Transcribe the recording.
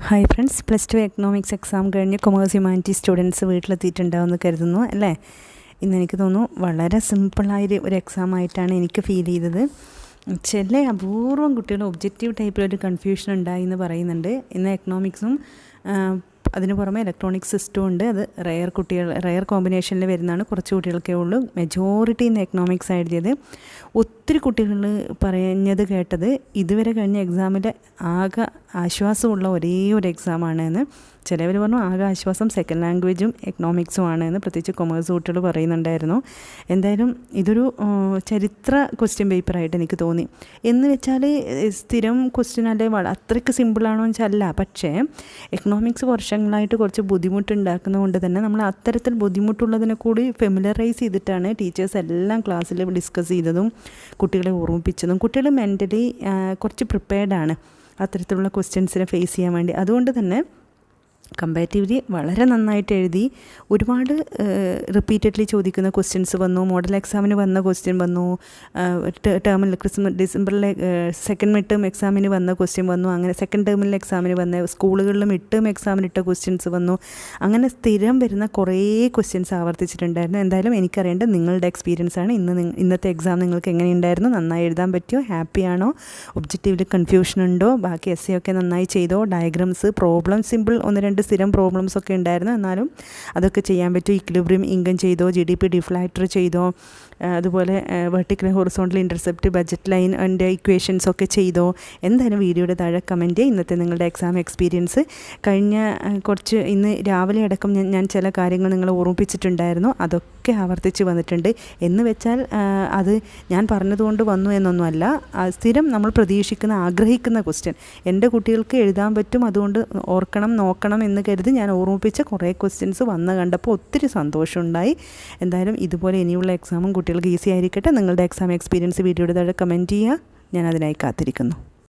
Hi friends, +2 economics exam കഴിഞ്ഞ് commerce humanities students വീട്ടിലെത്തിയിട്ടുണ്ടാവുമെന്ന് കരുതുന്നു അല്ലേ. ഇന്നെനിക്ക് തോന്നുന്നു വളരെ സിമ്പിളായൊരു എക്സാം ആയിട്ടാണ് എനിക്ക് ഫീൽ ചെയ്തത്. ചില അപൂർവം കുട്ടികൾ ഒബ്ജക്റ്റീവ് ടൈപ്പിലൊരു കൺഫ്യൂഷൻ ഉണ്ടായി എന്ന് പറയുന്നുണ്ട്. ഇന്ന് എക്കണോമിക്സും അതിന് പുറമെ ഇലക്ട്രോണിക് സിസ്റ്റവും ഉണ്ട്. അത് റെയർ കോമ്പിനേഷനിൽ വരുന്നതാണ്. കുറച്ച് കുട്ടികൾക്കേ ഉള്ളൂ. മെജോറിറ്റി ഇന്ന് എക്കണോമിക്സ് എഴുതിയത്. ഒത്തിരി കുട്ടികൾ പറഞ്ഞത് കേട്ടത് ഇതുവരെ കഴിഞ്ഞ എക്സാമിൽ ആകെ ആശ്വാസമുള്ള ഒരേ ഒരു എക്സാമാണ് എന്ന്. ചിലവർ പറഞ്ഞു ആകെ ആശ്വാസം സെക്കൻഡ് ലാംഗ്വേജും എക്കണോമിക്സും ആണ് എന്ന്. പ്രത്യേകിച്ച് കൊമേഴ്സ് കുട്ടികൾ പറയുന്നുണ്ടായിരുന്നു. എന്തായാലും ഇതൊരു ചരിത്ര ക്വസ്റ്റ്യൻ പേപ്പറായിട്ട് എനിക്ക് തോന്നി. എന്ന് വെച്ചാൽ സ്ഥിരം ക്വസ്റ്റ്യൻ അല്ലേ, അത്രയ്ക്ക് സിമ്പിളാണോ എന്ന് വെച്ചാൽ അല്ല. പക്ഷേ എക്കണോമിക്സ് വർഷങ്ങളായിട്ട് കുറച്ച് ബുദ്ധിമുട്ടുണ്ടാക്കുന്നതുകൊണ്ട് തന്നെ നമ്മൾ അത്തരത്തിൽ ബുദ്ധിമുട്ടുള്ളതിനെ കൂടി ഫെമിലറൈസ് ചെയ്തിട്ടാണ് ടീച്ചേഴ്സ് എല്ലാം ക്ലാസ്സിൽ ഡിസ്കസ് ചെയ്തതും കുട്ടികളെ ഓർമ്മിപ്പിച്ചതും. കുട്ടികൾ മെൻ്റലി കുറച്ച് പ്രിപ്പയർഡാണ് അത്തരത്തിലുള്ള ക്വസ്റ്റ്യൻസിനെ ഫേസ് ചെയ്യാൻ വേണ്ടി. അതുകൊണ്ട് തന്നെ കമ്പാരിറ്റീവ്ലി വളരെ നന്നായിട്ട് എഴുതി. ഒരുപാട് റിപ്പീറ്റഡ്ലി ചോദിക്കുന്ന ക്വസ്റ്റ്യൻസ് വന്നു. മോഡൽ എക്സാമിന് വന്ന ക്വസ്റ്റ്യൻ വന്നു. ടേമിൽ ഡിസംബറിലെ സെക്കൻഡ് മിഡ് ടേം എക്സാമിന് വന്ന ക്വസ്റ്റ്യൻ വന്നു. അങ്ങനെ സെക്കൻഡ് ടേമിലെ എക്സാമിന് വന്ന സ്കൂളുകളിൽ മിഡ് ടേം എക്സാമിനിട്ട ക്വസ്റ്റ്യൻസ് വന്നു. അങ്ങനെ സ്ഥിരം വരുന്ന കുറേ ക്വസ്റ്റ്യൻസ് ആവർത്തിച്ചിട്ടുണ്ടായിരുന്നു. എന്തായാലും എനിക്കറിയേണ്ടത് നിങ്ങളുടെ എക്സ്പീരിയൻസ് ആണ്. ഇന്നത്തെ എക്സാം നിങ്ങൾക്ക് എങ്ങനെയുണ്ടായിരുന്നു? നന്നായി എഴുതാൻ പറ്റിയോ? ഹാപ്പിയാണോ? ഒബ്ജക്റ്റീവിൽ കൺഫ്യൂഷൻ ഉണ്ടോ? ബാക്കി എസ് ഒക്കെ നന്നായി ചെയ്തോ? ഡയഗ്രാംസ്, പ്രോബ്ലം, സിമ്പിൾ 1-2 സ്ഥിരം പ്രോബ്ലംസൊക്കെ ഉണ്ടായിരുന്നു. എന്നാലും അതൊക്കെ ചെയ്യാൻ പറ്റും. ഇക്വിലിബ്രിയം ഇൻകം ചെയ്തോ? GDP ഡിഫ്ലാക്ടർ ചെയ്തോ? അതുപോലെ vertical horizontal intercept, budget line അതിൻ്റെ ഇക്വേഷൻസൊക്കെ ചെയ്തോ? എന്തായാലും വീഡിയോയുടെ താഴെ കമൻറ്റ് ചെയ്യുക. ഇന്നത്തെ നിങ്ങളുടെ എക്സാം എക്സ്പീരിയൻസ്. ഇന്ന് രാവിലെ അടക്കം ഞാൻ ചില കാര്യങ്ങൾ നിങ്ങളെ ഓർമ്മിപ്പിച്ചിട്ടുണ്ടായിരുന്നു. അതൊക്കെ ആവർത്തിച്ച് വന്നിട്ടുണ്ട്. എന്ന് വെച്ചാൽ അത് ഞാൻ പറഞ്ഞതുകൊണ്ട് വന്നു എന്നൊന്നുമല്ല. സ്ഥിരം നമ്മൾ പ്രതീക്ഷിക്കുന്ന, ആഗ്രഹിക്കുന്ന ക്വസ്റ്റ്യൻ എൻ്റെ കുട്ടികൾക്ക് എഴുതാൻ പറ്റും, അതുകൊണ്ട് ഓർക്കണം, നോക്കണം എന്ന് കരുതി ഞാൻ ഓർമ്മിപ്പിച്ച കുറേ ക്വസ്റ്റ്യൻസ് വന്ന് കണ്ടപ്പോൾ ഒത്തിരി സന്തോഷമുണ്ടായി. എന്തായാലും ഇതുപോലെ ഇനിയുള്ള എക്സാമും കുട്ടികൾക്ക് ഈസി ആയിരിക്കട്ടെ. നിങ്ങളുടെ എക്സാം എക്സ്പീരിയൻസ് വീഡിയോയുടെ താഴെ കമൻറ്റ് ചെയ്യുക. ഞാൻ അതിനായി കാത്തിരിക്കുന്നു.